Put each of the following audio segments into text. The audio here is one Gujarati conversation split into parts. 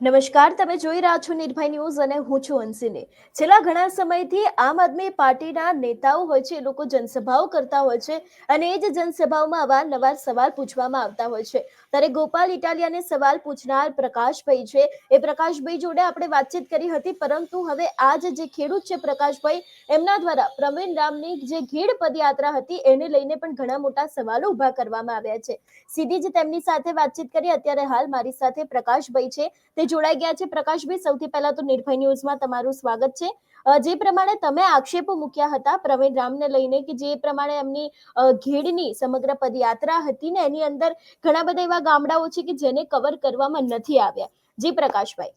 નમસ્કાર, તમે જોઈ રહ્યા છો નિર્ભય ન્યૂઝ અને હું છું અંશિની। છેલ્લા ઘણા સમયથી આમ આદમી પાર્ટીના નેતાઓ હોય છે, એ લોકો જનસભાઓ કરતા હોય છે અને એ જ જનસભાઓમાં અવારનવાર સવાલ પૂછવામાં આવતા હોય છે। ત્યારે ગોપાલ ઇટાલિયાને સવાલ પૂછનાર પ્રકાશભાઈ છે, એ પ્રકાશભાઈ જોડે આપણે વાતચીત કરી હતી, પરંતુ હવે આજ જે ખેડૂત છે પ્રકાશભાઈ, એમના દ્વારા પ્રવીણ રામની જે ઘેડ પદયાત્રા હતી એને લઈને પણ ઘણા મોટા સવાલો ઉભા કરવામાં આવ્યા છે। સીધી જ તેમની સાથે વાતચીત કરી। અત્યારે હાલ મારી સાથે પ્રકાશભાઈ છે, તે જોડાઈ ગયા છે। પ્રકાશભાઈ, સૌથી પહેલા તો નિર્ભય ન્યૂઝમાં તમારું સ્વાગત છે। જે પ્રમાણે તમે આક્ષેપો મૂક્યા હતા પ્રવીણ રામને લઈને, કે જે પ્રમાણે એમની ઘેડની સમગ્ર પદયાત્રા હતી ને એની અંદર ઘણા બધા એવા ગામડાઓ છે કે જેને કવર કરવામાં નથી આવ્યા। જી પ્રકાશભાઈ।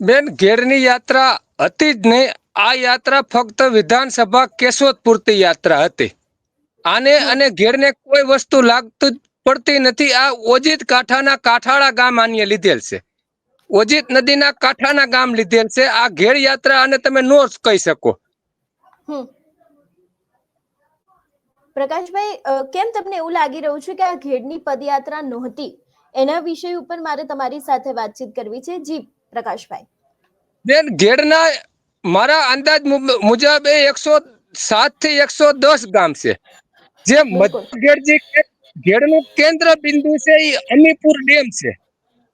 બેન, ઘેરની યાત્રા હતી જ નહીં। આ યાત્રા ફક્ત વિધાનસભા કેશોદ પૂરતી યાત્રા હતી। આને અને ઘેરને કોઈ વસ્તુ લાગતું પડતી નથી। આ ઓજીત કાંઠાના કાંઠાળા ગામ આને લીધેલ છે। ઓજીત નદીના કાંઠાના ગામ લીધેલ છે આ ઘેડ યાત્રા, અને તમે નો કહી શકો। પ્રકાશભાઈ, કેમ તમને એવું લાગી રહ્યું છે કે આ ઘેડની પદયાત્રા નહોતી? એના વિષય ઉપર મારે તમારી સાથે વાતચીત કરવી છે। જી પ્રકાશભાઈ। બેન, ઘેડના મારા અંદાજ મુજબ 107 થી 110 ગામ છે। જે બિલકુલ। ઘેડનું કેન્દ્ર બિંદુ છે એ અમીપુર ડેમ છે।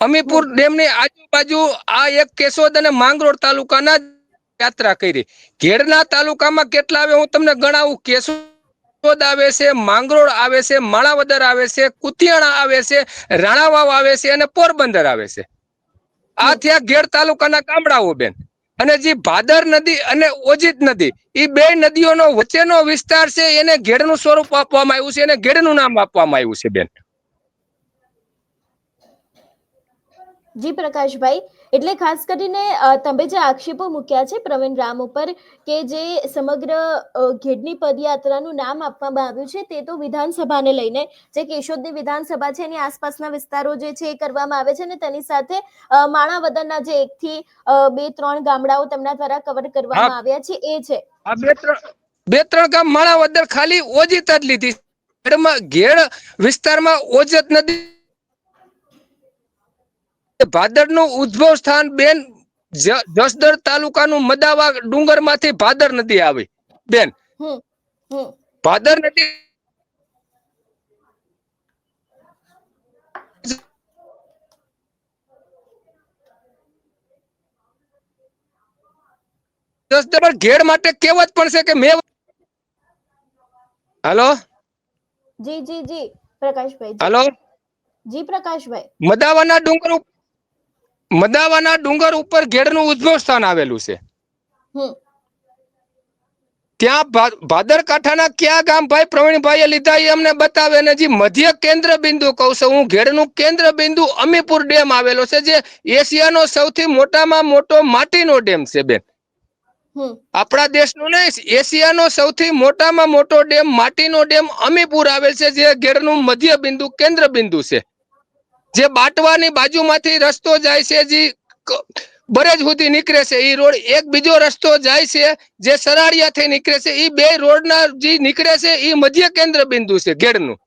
અમીપુર ડેમની આજુબાજુ આ એક કેશોદ અને માંગરોળ તાલુકાના યાત્રા કરી। ઘેડના તાલુકામાં કેટલા આવે હું તમને ગણાવું। કેશોદ આવે છે, માંગરોળ આવે છે, માણાવદર આવે છે, કુતિયાણા આવે છે, રાણાવાવ આવે છે અને પોરબંદર આવે છે। આ થયા ઘેડ તાલુકાના ગામડાઓ બેન। અને જે ભાદર નદી અને ઓજીત નદી, એ બે નદીઓનો વચ્ચેનો વિસ્તાર છે, એને ઘેડનું સ્વરૂપ આપવામાં આવ્યું છે, એને ઘેડનું નામ આપવામાં આવ્યું છે બેન। જી પ્રકાશભાઈ, એટલે ખાસ કરીને તમે જે આક્ષેપો મૂક્યા છે પ્રવીણ રામ ઉપર, કે જે સમગ્ર ઘેડની પદયાત્રાનું નામ આપવામાં આવ્યું છે તે તો વિધાનસભાને લઈને, જે કેશોદની વિધાનસભા છે એની આસપાસના વિસ્તારો જે છે એ કરવામાં આવે છે, અને તેની સાથે માણાવદરના જે 1 થી 2-3 ગામડાઓ તેમના દ્વારા કવર કરવામાં આવ્યા છે એ છે। આ બે ત્રણ ગામ માણાવદર ખાલી ઓજીત જ લીધી। ઘેડ વિસ્તારમાં ઓજત નદી, ભાદરનું ઉદ્ભવ સ્થાન બેન જસદણ તાલુકાનું મદાવા ડુંગર માંથી ભાદર નદી આવી બેન। ભાદર નદી ઘેડ માટે કહેવત પણ છે કે મેં હાલો જી જી જી પ્રકાશભાઈ। હાલો જી પ્રકાશભાઈ। મદાવાના ડુંગર ઉપર ઘેડનું ઉદ્ભવ સ્થાન આવેલું છે। ત્યાં ભાદર કાંઠાના કયા ગામ ભાઈ પ્રવીણભાઈએ લીધા એ અમને બતાવે। અને જે મધ્ય કેન્દ્ર બિંદુ કહું છું હું, ઘેડનું કેન્દ્ર બિંદુ અમીપુર ડેમ આવેલો છે, જે એશિયાનો સૌથી મોટામાં મોટો માટીનો ડેમ છે બેન। આપણા દેશનો નહીં, એશિયાનો સૌથી મોટામાં મોટો ડેમ, માટીનો ડેમ અમીપુર આવેલ છે, જે ઘેડનું મધ્ય બિંદુ કેન્દ્ર બિંદુ છે। જે બાટવાની બાજુમાંથી રસ્તો જાય છે, જે બરેજ સુધી નીકળે છે, એ રોડ એક બીજો રસ્તો જાય છે જે સરાડિયા થી નીકળે છે, એ બે રોડના જે નીકળે છે એ મધ્ય કેન્દ્ર બિંદુ છે ઘેડનું।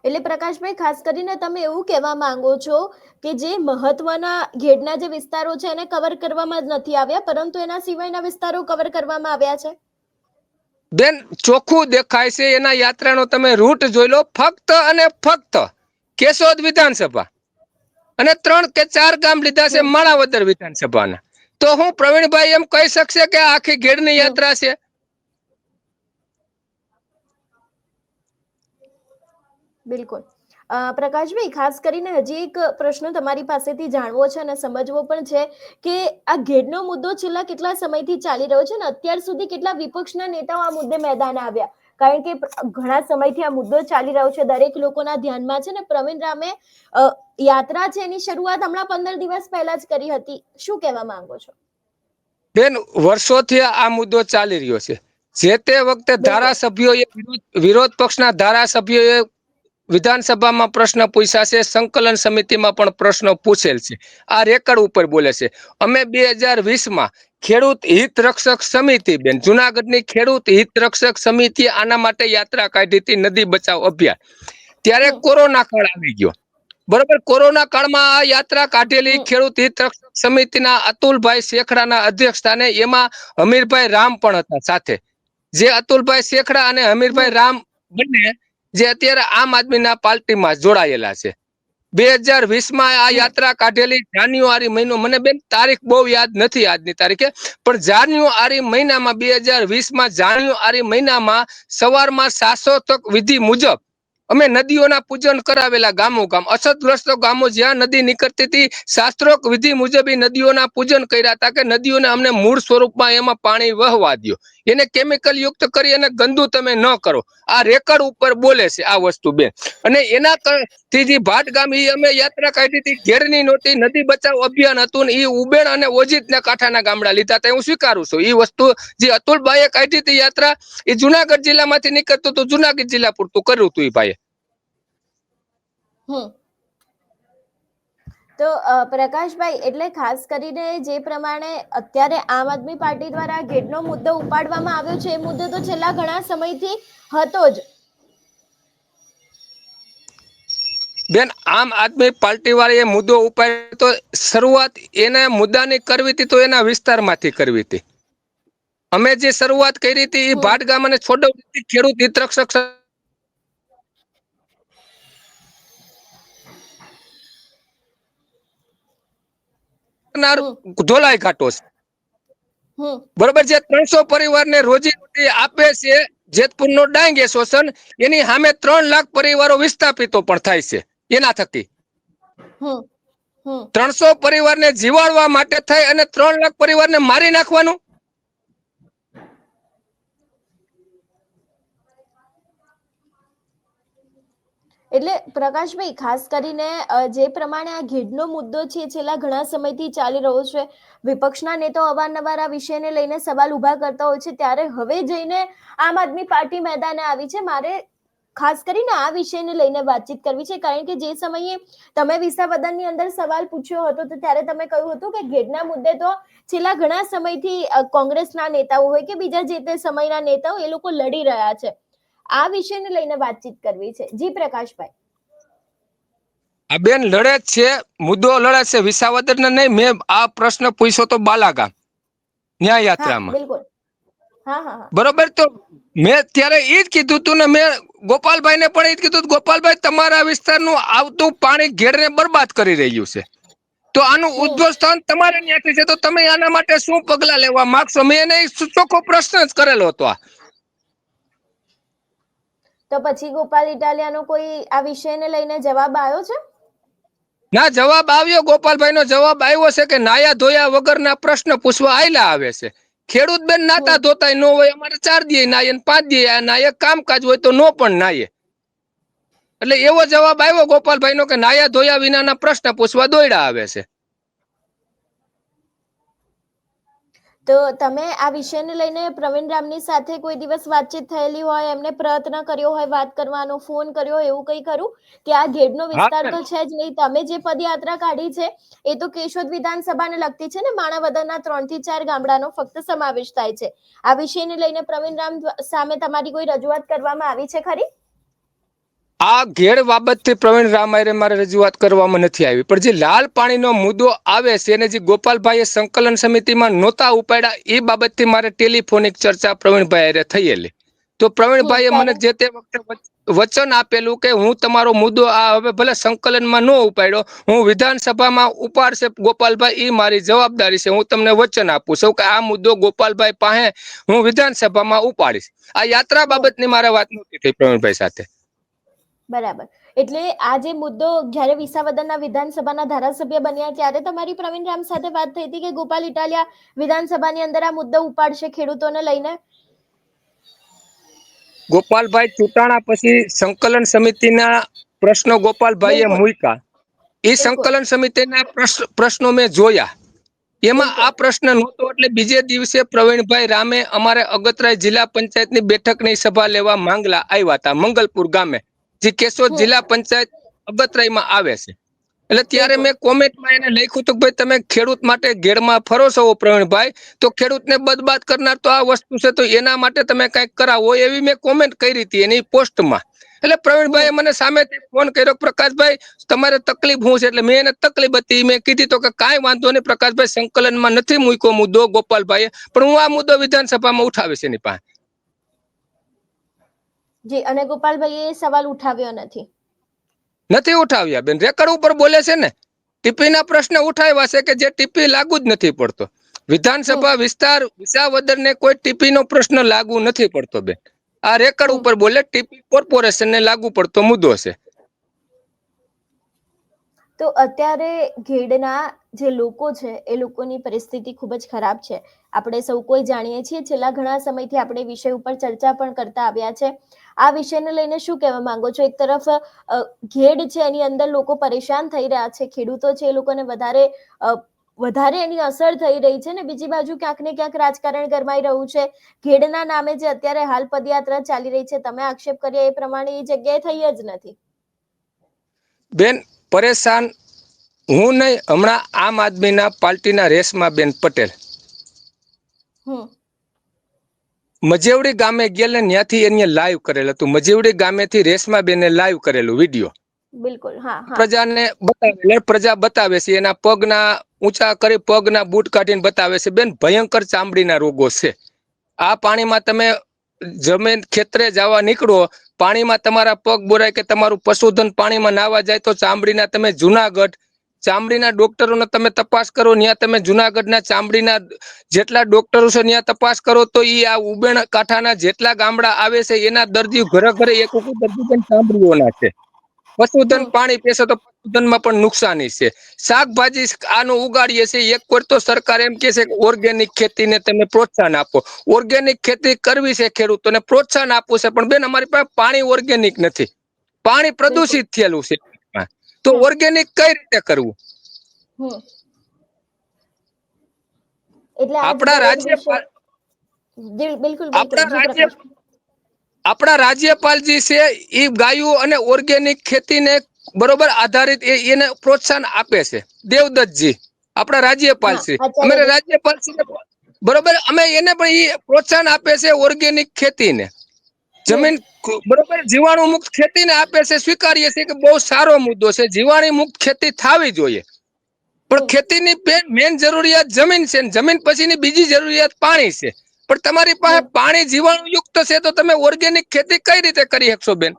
એટલે પ્રકાશભાઈ, ખાસ કરીને તમે એવું કહેવા માંગો છો કે જે મહત્વના ઘેડના જે વિસ્તારો છે એને કવર કરવામાં જ નથી આવ્યા, પરંતુ એના સિવાયના વિસ્તારો કવર કરવામાં આવ્યા છે? બેન, ચોખ્ખું દેખાય છે। એના યાત્રાનો તમે રૂટ જોઈ લો। ફક્ત અને ફક્ત કેશોદ વિધાનસભા અને 3 કે 4 ગામ લીધા છે માણાવદર વિધાનસભાના। તો હું પ્રવીણભાઈ એમ કહી શકશે કે આખી ઘેડની યાત્રા છે? બિલકુલ। પ્રકાશભાઈ, ખાસ કરીને હજી એક પ્રશ્ન તમારી પાસેથી જાણવો છે અને સમજવો પણ છે કે આ ઘેડનો મુદ્દો છેલ્લા કેટલા સમયથી ચાલી રહ્યો છે, અને અત્યાર સુધી કેટલા વિપક્ષના નેતાઓ આ મુદ્દે મેદાને આવ્યા? કારણ કે ઘણા સમયથી આ મુદ્દો ચાલી રહ્યો છે, દરેક લોકોના ધ્યાનમાં છે, ને પ્રવીણ રામે યાત્રા છે એની શરૂઆત હમણાં 15 દિવસ પહેલા જ કરી હતી। શું કહેવા માંગો છો? બેન, વર્ષોથી આ મુદ્દો ચાલી રહ્યો છે। જે તે વખતે ધારાસભ્યોએ, વિરોધ પક્ષના ધારાસભ્યોએ વિધાનસભામાં પ્રશ્ન પૂછ્યા છે, સંકલન સમિતિમાં પણ પ્રશ્નો પૂછેલ છે। આ રેકર્ડ ઉપર બોલે છે। અમે 2020માં ખેડૂત હિત રક્ષક સમિતિ, બેન જુનાગઢની ખેડૂત હિત રક્ષક સમિતિ આના માટે યાત્રા કાઢી હતી, નદી બચાવ અભિયાન। ત્યારે હમ કોરોના કાળ આવી ગયો. બરોબર, કોરોના કાળમાં આ યાત્રા કાઢેલી હમ ખેડૂત હિત રક્ષક સમિતિના અતુલભાઈ શેખડાના અધ્યક્ષસ્થાને, એમાં હમીરભાઈ રામ પણ હતા સાથે. જે અતુલભાઈ શેખડા અને હમીરભાઈ હમ રામ બંને જે અત્યારે આમ આદમીના પાર્ટીમાં જોડાયેલા છે. 2020માં આ હમ યાત્રા કાઢેલી, જાન્યુઆરી મહિનો, મને બેન તારીખ બહુ યાદ નથી આજની તારીખે, પણ જાન્યુઆરી મહિનામાં 2020માં જાન્યુઆરી મહિનામાં સવારમાં શાસોતક વિધિ મુજબ અમે નદીઓના પૂજન કરાવેલા. ગામો ગામ અછતગ્રસ્ત ગામો જ્યાં નદી નીકળતી હતી, શાસ્ત્રોક વિધિ મુજબ એ નદીઓના પૂજન કર્યા હતા કે નદીઓને અમને મૂળ સ્વરૂપમાં એમાં પાણી વહવા દો, એને કેમિકલ યુક્ત કરી અને ગંદુ તમે ન કરો. આ રેકર્ડ ઉપર બોલે છે આ વસ્તુ બેન. અને એના થી જે ભાટ ગામ, એ અમે યાત્રા કાઢી હતી, ઘેરની નહોતી, નદી બચાવ અભિયાન હતું, એ ઉબેણ અને ઓજીતના કાંઠાના ગામડા લીધા હતા. હું સ્વીકારું છું. એ વસ્તુ જે અતુલભાઈએ કાઢી હતી યાત્રા, એ જુનાગઢ જિલ્લામાંથી નીકળતું હતું, જુનાગઢ જિલ્લા પૂરતું કર્યું હતું એ ભાઈએ. હમ તો પ્રકાશભાઈ, એટલે ખાસ કરીને જે પ્રમાણે અત્યારે આમ આદમી પાર્ટી દ્વારા ગેટનો મુદ્દો ઉપાડવામાં આવ્યો છે, એ મુદ્દો તો છેલ્લા ઘણા સમયથી હતો જ. બેન, આમ આદમી પાર્ટી વાળા એ મુદ્દો ઉપાડ્યો તો શરૂઆત એના મુદ્દાની કરવી હતી તો એના વિસ્તારમાંથી કરવી હતી. અમે જે શરૂઆત કરી હતી એ હમ ભાટ ગામ અને છોડવતી ખેડૂત હિત રક્ષક હમ ધોલાઈ ઘાટો છે. હમ બરોબર છે. 300 પરિવારને રોજી આપે છે જેતપુરનો ડાંગ એસોસિએશન. એની સામે 3 લાખ પરિવારો વિસ્થાપિતો પણ થાય છે એના થકી. હમ હમ 300 પરિવારને જીવાડવા માટે થઈ અને 3 લાખ પરિવારને મારી નાખવાનું. એટલે પ્રકાશભાઈ, ખાસ કરીને જે પ્રમાણે આ ઘેડનો મુદ્દો છે છેલ્લા ઘણા સમયથી ચાલી રહ્યો છે, વિપક્ષના નેતાઓ અવારનવાર આ વિષયને લઈને સવાલ ઉભા કરતા હોય છે, ત્યારે હવે જઈને આમ આદમી પાર્ટી મેદાને આવી છે. મારે ખાસ કરીને આ વિષયને લઈને વાતચીત કરવી છે, કારણ કે જે સમયે તમે વિસાવદનની અંદર સવાલ પૂછ્યો હતો, તો ત્યારે તમે કહ્યું હતું કે ઘેડના મુદ્દે તો છેલ્લા ઘણા સમયથી કોંગ્રેસના નેતાઓ હોય કે બીજા જે તે સમયના નેતાઓ, એ લોકો લડી રહ્યા છે. આ વિષયને લઈને વાતચીત કરવી છે. જી પ્રકાશભાઈ. આ બેન લડે જ છે, મુદ્દો લડે છે. વિસાવદર ને નહીં, મેં આ પ્રશ્ન પૂછ્યો તો બાલાગામ ન્યાય હા યાત્રામાં. બિલકુલ. હા હા હા બરોબર, તો મેં ત્યારે એ જ કીધું તું ને, મેં ગોપાલભાઈને પણ એ જ કીધું, ગોપાલભાઈ તમારા વિસ્તારનું આવતું પાણી ઘેરને બરબાદ કરી રહ્યું છે, તો આનું હમ ઉદ્ભવ સ્થાન તમારે ત્યાંથી છે, તો તમે આના માટે શું પગલા લેવા માંગશો? મેં એને ચોખ્ખો પ્રશ્ન જ કરેલો હતો. તો પછી ગોપાલ ઇટાલિયાનો કોઈ આ વિષયને લઈને જવાબ આવ્યો છે? ના, જવાબ આવ્યો. ગોપાલભાઈ નો જવાબ આવ્યો છે કે નાયા ધોયા વગરના પ્રશ્ન પૂછવા આયલા આવે છે. ખેડૂત બેન નાતા હમ ધોતાય ન હોય, અમારે 4 દી નાય 5 દી નાય, કામકાજ હોય તો નો પણ નાય. એટલે એવો જવાબ આવ્યો ગોપાલભાઈ નો કે નાયા ધોયા વિનાના પ્રશ્ન પૂછવા દોડ્યા આવે છે. તો તમે આ વિષયને લઈને પ્રવીણ રામની સાથે કોઈ દિવસ વાતચીત થયેલી હોય, એમને પ્રયત્ન કર્યો હોય વાત કરવાનો, ફોન કર્યો હોય, એવું કંઈ ખરું? કે આ ઘેડનો હા વિસ્તાર બેન, તો છે જ નહીં, તમે જે પદયાત્રા કાઢી છે એ તો કેશોદ વિધાનસભાને લગતી છે ને, માણાવદરના 3 થી 4 ગામડાનો ફક્ત સમાવેશ થાય છે. આ વિષયને લઈને પ્રવીણ રામ સામે તમારી કોઈ રજૂઆત કરવામાં આવી છે ખરી? આ ઘેડ બાબતથી પ્રવીણ રામ આરે મારે રજૂઆત કરવામાં નથી આવી, પણ જે લાલ પાણીનો મુદ્દો આવે છે અને જે ગોપાલભાઈએ સંકલન સમિતિમાં નહોતા ઉપાડ્યા, એ બાબતથી મારે ટેલિફોનિક ચર્ચા પ્રવીણભાઈ હારે થયેલી. તો પ્રવીણભાઈએ મને ત્યારે જે તે વખતે વચન આપેલું કે હું તમારો મુદ્દો આ હવે ભલે સંકલનમાં ન ઉપાડ્યો, હું વિધાનસભામાં ઉપાડશે ગોપાલભાઈ, એ મારી જવાબદારી છે. હું તમને વચન આપું છું કે આ મુદ્દો ગોપાલભાઈ પાસે હું વિધાનસભામાં ઉપાડીશ. આ યાત્રા હમ બાબતની મારે વાત નહોતી થઈ પ્રવીણભાઈ સાથે. બરાબર. એટલે આ જે મુદ્દો જ્યારે વિસાવદરના વિધાનસભાના ધારાસભ્ય બન્યા, ત્યારે તમારી પ્રવીણ રામ સાથે વાત થઈ હતી કે ગોપાલ ઇટાલિયા વિધાનસભાની અંદર આ મુદ્દો ઉપાડશે ખેડૂતોને લઈને? ગોપાલભાઈ ચૂંટાણા પછી સંકલન સમિતિના પ્રશ્નો ગોપાલભાઈએ બિલકુલ મૂક્યા. એ બિલકુલ સંકલન સમિતિના પ્રશ્નો મેં જોયા. એમાં બિલકુલ આ પ્રશ્ન નહોતો, એટલે બીજે દિવસે પ્રવીણભાઈ રામે અમારે અગતરાય જિલ્લા પંચાયતની બેઠકની સભા લેવા માંગલા આવ્યા હતા, મંગલપુર ગામે, જે કેશોદ હમ જિલ્લા પંચાયત અગતરાયમાં આવે છે. એટલે ત્યારે બિલકુલ મેં કોમેન્ટમાં એને લખ્યું હતું કે ભાઈ તમે ખેડૂત માટે ઘેડમાં ફરો છો પ્રવીણભાઈ, તો ખેડૂતને બદબાદ કરનાર તો આ વસ્તુ છે, તો એના માટે તમે કંઈક કરાવો, એવી મેં કોમેન્ટ કરી હતી એની પોસ્ટમાં. એટલે પ્રવીણભાઈએ મને સામેથી ફોન કર્યો, પ્રકાશભાઈ તમારે તકલીફ શું છે? એટલે મેં એને તકલીફ હતી મેં કીધી તો કે કાંઈ વાંધો નહીં પ્રકાશભાઈ, સંકલનમાં નથી મૂક્યો મુદ્દો ગોપાલભાઈએ, પણ હું આ મુદ્દો વિધાનસભામાં ઉઠાવીશ એની પાસે. જી, અને ગોપાલભાઈએ એ સવાલ ઉઠાવ્યો નથી ઉઠાવ્યા બેન, રેકર્ડ ઉપર બોલે છે ને. ટીપીના પ્રશ્ન ઉઠાવ્યા છે કે જે ટીપી લાગુ જ નથી પડતો. વિધાનસભા વિસ્તાર વિસાવદરને કોઈ ટીપીનો પ્રશ્ન લાગુ નથી પડતો બેન. આ રેકર્ડ ઉપર બોલે ટીપી કોર્પોરેશનને લાગુ પડતો મુદ્દો છે. તો અત્યારે ઘેડના જે લોકો છે એ લોકોની પરિસ્થિતિ ખૂબ જ ખરાબ છે. આપણે સૌ કોઈ જાણીએ છીએ, છેલ્લા ઘણા સમયથી આપણે વિષય ઉપર ચર્ચા પણ કરતા આવ્યા છે. આ વિષયને લઈને શું કહેવા માંગો છો? એક તરફ ઘેડ છે એની અંદર લોકો પરેશાન થઈ રહ્યા છે, ખેડૂતો છે એ લોકોને વધારે એની અસર થઈ રહી છે, ને બીજી બાજુ ક્યાંક ને ક્યાંક રાજકારણ ગરમાઈ રહ્યું છે. ઘેડના નામે જે અત્યારે હાલ પદયાત્રા ચાલી રહી છે, તમે આક્ષેપ કર્યા એ પ્રમાણે એ જગ્યાએ થઈ જ નથી બેન. પરેશાન હું નહીં, હમણાં આમ આદમીના પાર્ટીના રેશમાબેન પટેલ મજેવડી ગામે ગયેલ ને ત્યાંથી એને લાઈવ કરેલ હતું. મજેવડી ગામેથી રેશમાબેને લાઈવ કરેલું વિડીયો બિલકુલ, હા, પ્રજાને બતાવે, પ્રજા બતાવે છે એના પગના ઊંચા કરી પગના બૂટ કાઢીને બતાવે છે. બેન, ભયંકર ચામડીના રોગો છે. આ પાણીમાં તમે જમીન ખેતરે જવા નીકળો, પાણીમાં તમારા પગ બોરાય કે તમારું પશુધન પાણીમાં નાવા જાય તો ચામડીના તમે જુનાગઢ ચામડીના ડોક્ટરોને તમે તપાસ કરો, ત્યાં તમે જુનાગઢના ચામડીના જેટલા ડોક્ટરો છે ત્યાં તપાસ કરો તો ઈ આ ઉબેણ કાંઠાના જેટલા ગામડા આવે છે એના દર્દીઓ ઘરે ઘરે એક દર્દી પણ ચામડીઓના છે. પશુધન પાણી પીશે તો પશુધનમાં પણ નુકસાની છે. શાકભાજી આનું ઉગાડીએ છીએ, એક પર તો સરકાર એમ કે છે કે ઓર્ગેનિક ખેતીને તમે પ્રોત્સાહન આપો. ઓર્ગેનિક ખેતી કરવી છે ખેડૂતોને, પ્રોત્સાહન આપવું છે, પણ બેન અમારી પાસે પાણી ઓર્ગેનિક નથી, પાણી પ્રદૂષિત થયેલું છે. તો ઓર્ગેનિક કઈ રીતે કરવું? એટલે આપણા રાજ્યપાલ આપણા રાજ્યપાલજી છે એ ગાયો અને ઓર્ગેનિક ખેતીને બરોબર આધારિત એને પ્રોત્સાહન આપે છે. દેવદત્તજી આપણા રાજ્યપાલ છે, અમારે રાજ્યપાલ છે બરોબર, અમે એને પણ એ પ્રોત્સાહન આપે છે ઓર્ગેનિક ખેતીને. જમીન બરોબર જીવાણુ મુક્ત ખેતીને આપે છે, સ્વીકારીએ છીએ કે બહુ સારો મુદ્દો છે, જીવાણુ મુક્ત ખેતી થવી જોઈએ. પણ ખેતીની મેન જરૂરિયાત જમીન છે, જમીન પછીની બીજી જરૂરિયાત પાણી છે. પણ તમારી પાસે પાણી જીવાણુ યુક્ત છે તો તમે ઓર્ગેનિક ખેતી કઈ રીતે કરી શકશો બેન?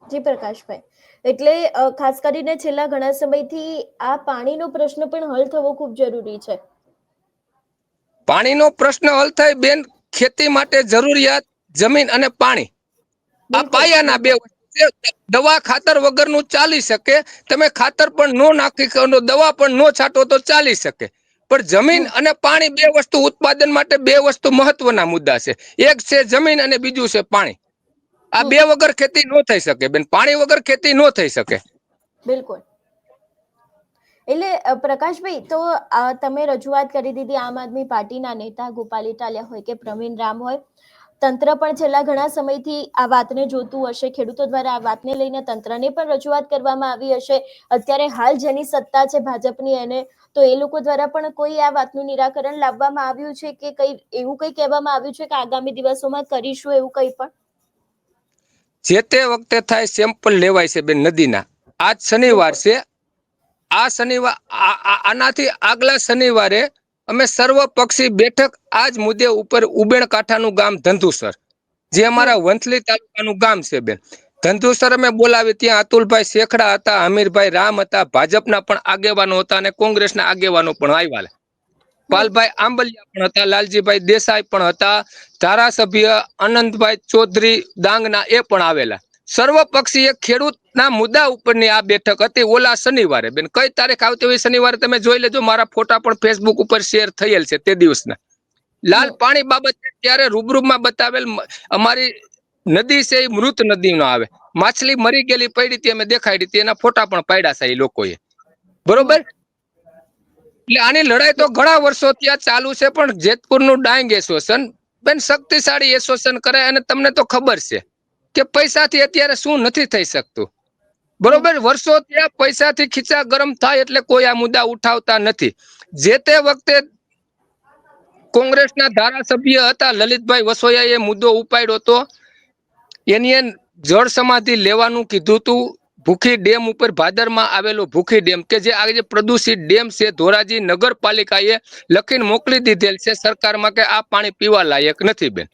જી પ્રકાશભાઈ, એટલે ખાસ કરીને છેલ્લા ઘણા સમયથી આ પાણીનો પ્રશ્ન પણ હલ થવો ખૂબ જરૂરી છે. પાણીનો પ્રશ્ન હલ થાય બેન, ખેતી માટે જરૂરિયાત જમીન અને પાણી, આ પાયાના બે દવા ખાતર વગરનું ચાલી શકે. તમે ખાતર પણ નો નાખી શકો, દવા પણ નો છાંટો તો ચાલી શકે, પણ જમીન અને પાણી બે વસ્તુ ઉત્પાદન માટે બે વસ્તુ મહત્વના મુદ્દા છે. એક છે જમીન અને બીજું છે પાણી. આ બે વગર ખેતી નો થઈ શકે બેન, પાણી વગર ખેતી નો થઈ શકે. બિલકુલ. એટલે પ્રકાશભાઈ, તો તમે રજૂઆત કરી દીધી આમ આદમી પાર્ટીના નેતા ગોપાલ ઇટાલિયા હોય કે પ્રવીણ રામ હોય, તંત્ર પણ છેલ્લા ઘણા સમયથી આ વાતને જોતું હશે. ખેડૂતો દ્વારા આ વાતને લઈને તંત્રને પણ રજૂઆત કરવામાં આવી હશે. અત્યારે હાલ જેની સત્તા છે ભાજપની, એને તો એ લોકો દ્વારા પણ કોઈ આ વાતનું નિરાકરણ લાવવામાં આવ્યું છે કે એવું કઈ કહેવામાં આવ્યું છે કે આગામી દિવસોમાં કરીશું એવું કઈ પણ? જે તે વખતે થાય સેમ્પલ લેવાય છે બેન નદીના. આજ શનિવાર છે, આ શનિવાર આનાથી આગલા શનિવારે અમે સર્વપક્ષી બેઠક આજ મુદ્દે ઉપર ઉબેણ કાંઠાનું ગામ ધંધુસર, જે અમારા વંથલી તાલુકાનું ગામ છે બેન, ધંધુસર અમે બોલાવી. ત્યાં અતુલભાઈ શેખડા હતા, અમીરભાઈ રામ હતા, ભાજપના પણ આગેવાનો હતા અને કોંગ્રેસના આગેવાનો પણ આવ્યા. પાલભાઈ આંબલિયા પણ હતા, લાલજીભાઈ દેસાઈ પણ હતા, ધારાસભ્ય અનંતભાઈ ચૌધરી ડાંગના એ પણ આવેલા. સર્વપક્ષીય ખેડૂતના મુદ્દા ઉપરની આ બેઠક હતી ઓલા શનિવારે બેન. કઈ તારીખ આવતી હોય શનિવારે તમે જોઈ લેજો, મારા ફોટા પણ ફેસબુક ઉપર શેર થયેલ છે તે દિવસના. લાલ પાણી બાબત ત્યારે રૂબરૂમાં બતાવેલ. અમારી નદી છે એ મૃત નદી નો આવે, માછલી મરી ગયેલી પડી હતી અમે દેખાડી હતી, એના ફોટા પણ પાડ્યા છે એ લોકોએ, બરોબર. એટલે આની લડાઈ તો ઘણા વર્ષો ત્યાં ચાલુ છે, પણ જેતપુરનું ડાંગ એસોસિએશન બેન શક્તિશાળી એસોસિએશન કરે, અને તમને તો ખબર છે કે પૈસાથી અત્યારે શું નથી થઈ શકતું, બરોબર. વર્ષો ત્યાં પૈસાથી ખીચા ગરમ થાય એટલે કોઈ આ મુદ્દા ઉઠાવતા નથી. જે તે વખતે કોંગ્રેસના ધારાસભ્ય હતા લલિતભાઈ વસોયાએ મુદ્દો ઉપાડ્યો હતો, એની જળ સમાધિ લેવાનું કીધું હતું. ભૂખી ડેમ ઉપર ભાદરમાં આવેલો ભૂખી ડેમ કે જે આજે પ્રદૂષિત ડેમ છે, ધોરાજી નગરપાલિકાએ લખીને મોકલી દીધેલ છે સરકારમાં કે આ પાણી પીવા લાયક નથી બેન.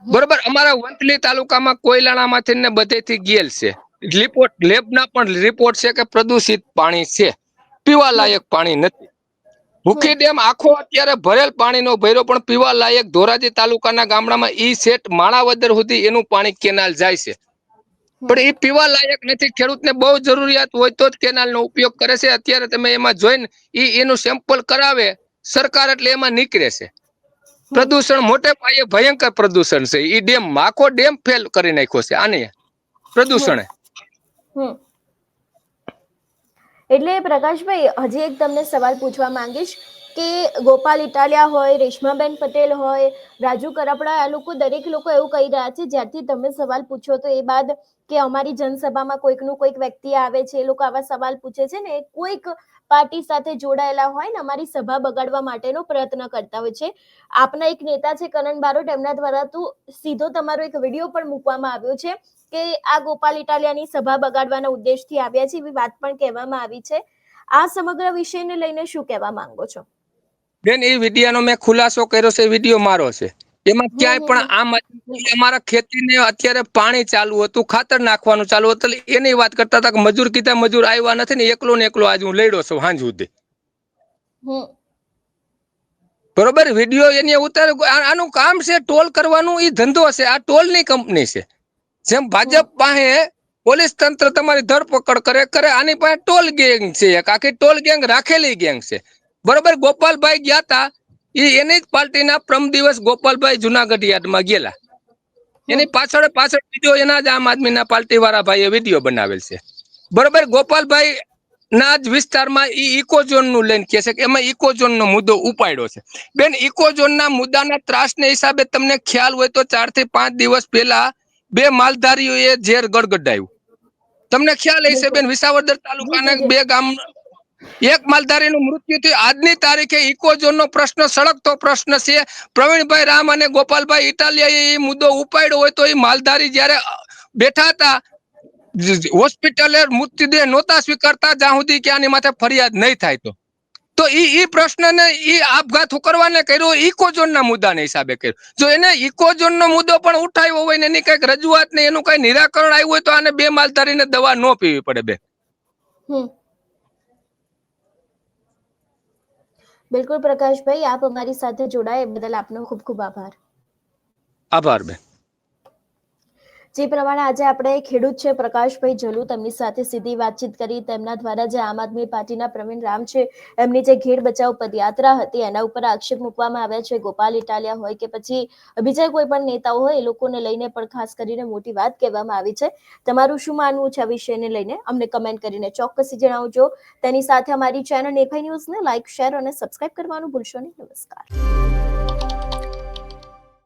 બરોબર, અમારા વંથલી તાલુકામાં કોયલાણામાંથી ને બધેથી ગયેલ છે રિપોર્ટ, લેબના પણ રિપોર્ટ છે કે પ્રદૂષિત પાણી છે, પીવા લાયક પાણી નથી. ભૂખી ડેમ આખો અત્યારે ભરેલ પાણીનો ભર્યો, પણ પીવા લાયક ધોરાજી તાલુકાના ગામડામાં ઈ સેટ માણાવદર સુધી એનું પાણી કેનાલ જાય છે, પણ એ પીવા લાયક નથી. ખેડૂતને બહુ જરૂરિયાત હોય તો જ કેનાલનો ઉપયોગ કરે છે. અત્યારે તમે એમાં જોઈને એનું સેમ્પલ કરાવે સરકાર એટલે એમાં નીકળે છે. પ્રદૂષણ મોટે પાયે ભયંકર પ્રદૂષણ છે. એ ડેમ આખો ડેમ ફેલ કરી નાખ્યો છે આને પ્રદૂષણે. એટલે પ્રકાશભાઈ, હજી એક તમને સવાલ પૂછવા માંગીશ કે ગોપાલ ઇટાલિયા હોય, રેશમાબેન પટેલ હોય, રાજુ કરપડા, આ લોકો દરેક લોકો એવું કહી રહ્યા છે જ્યારથી તમે સવાલ પૂછ્યો તો એ બાદ કે અમારી જનસભામાં કોઈકનું કોઈક વ્યક્તિ આવે છે, એ લોકો આવા સવાલ પૂછે છે ને, કોઈક પાર્ટી સાથે જોડાયેલા હોય ને અમારી સભા બગાડવા માટેનો પ્રયત્ન કરતા હોય છે. આપના એક નેતા છે કરણ બારોટ, એમના દ્વારા તો સીધો તમારો એક વિડીયો પણ મૂકવામાં આવ્યો છે કે આ ગોપાલ ઇટાલિયાની સભા બગાડવાના ઉદ્દેશથી આવ્યા છે, એવી વાત પણ કહેવામાં આવી છે. આ સમગ્ર વિષયને લઈને શું કહેવા માંગો છો? બેન, એ વિડીયોનો મેં ખુલાસો કર્યો છે, વિડીયો મારો છે. એમાં ક્યાંય પણ અમારા ખેતીને અત્યારે પાણી ચાલુ હતું, ખાતર નાખવાનું ચાલુ હતું, એની વાત કરતા હતા કે મજૂર કીધા, મજૂર આવ્યા નથી ને એકલો આજે હું લડ્યો છું સાંજ સુધી. બરોબર, વિડીયો એની ઉતાર. આનું કામ છે ટોલ કરવાનું, એ ધંધો છે, આ ટોલની કંપની છે. જેમ ભાજપ પાસે પોલીસ તંત્ર તમારી ધરપકડ કરે, આની પાસે ટોલ ગેંગ છે, એક આખી ટોલ ગેંગ રાખેલી ગેંગ છે. બરોબર, ગોપાલભાઈ ગયા હતા, એની જ પાર્ટીના પ્રમ દિવસ ગોપાલભાઈ જુનાગઢ યાર્ડમાં ગયેલા, એની પાછળ બીજો એના જ આમ આદમીના પાર્ટી વાળા ભાઈએ વિડીયો બનાવેલ છે. બરોબર, ગોપાલભાઈ ના જ વિસ્તારમાં ઇકોઝોન નું લઈને કે છે કે એમાં ઇકોઝોન નો મુદ્દો ઉપાડ્યો છે. બેન, ઇકોઝોન ના મુદ્દાના ત્રાસને હિસાબે તમને ખ્યાલ હોય તો 4 થી 5 દિવસ પહેલા 2 માલધારીઓએ ઝેર ગળગડાવ્યું. તમને ખ્યાલ હશે બેન, વિસાવદર તાલુકાના 2 ગામ, એક માલધારીનું મૃત્યુ થયું. આજની તારીખે ઇકોઝોન નો પ્રશ્ન સળગતો પ્રશ્ન છે. પ્રવીણભાઈ રામ અને ગોપાલભાઈ ઇટાલિયાએ એ મુદ્દો ઉપાડ્યો હોય તો એ માલધારી જયારે બેઠા હતા હોસ્પિટલે, મૃત્યુદેહ નહોતા સ્વીકારતા જ્યાં સુધી કે આની માથે ફરિયાદ નહીં થાય તો ઈ પ્રશ્નને ઈ આપઘાત કરવાને કર્યો ઇકોઝોનના મુદ્દાને હિસાબે કર્યો. જો એને ઇકોઝોનનો મુદ્દો પણ ઉઠાવ્યો હોય ને એની કઈક રજૂઆત ને એનું કઈ નિરાકરણ આવ્યું હોય તો આને 2 માલધારીને દવા ન પીવી પડે બેન. બિલકુલ પ્રકાશભાઈ, આપ અમારી સાથે જોડાયા બદલ આપનો ખૂબ ખૂબ આભાર. આભાર બેન. જે પ્રમાણે આજે આપણે ખેડૂત છે પ્રકાશભાઈ જલુ, તેમની સાથે સીધી વાતચીત કરી. તેમના દ્વારા જે આમ આદમી પાર્ટીના પ્રવીણ રામ છે એમની જે ઘેડ બચાવ પદયાત્રા હતી એના ઉપર આક્ષેપ મૂકવામાં આવ્યા છે. ગોપાલ ઇટાલિયા હોય કે પછી બીજા કોઈ પણ નેતાઓ હોય, એ લોકોને લઈને પણ ખાસ કરીને મોટી વાત કહેવામાં આવી છે. તમારું શું માનવું છે આ વિષયને લઈને અમને કમેન્ટ કરીને ચોક્કસથી જણાવજો. તેની સાથે અમારી ચેનલ નેફાઈ ન્યૂઝને લાઇક, શેર અને સબસ્ક્રાઇબ કરવાનું ભૂલશો નહીં. નમસ્કાર.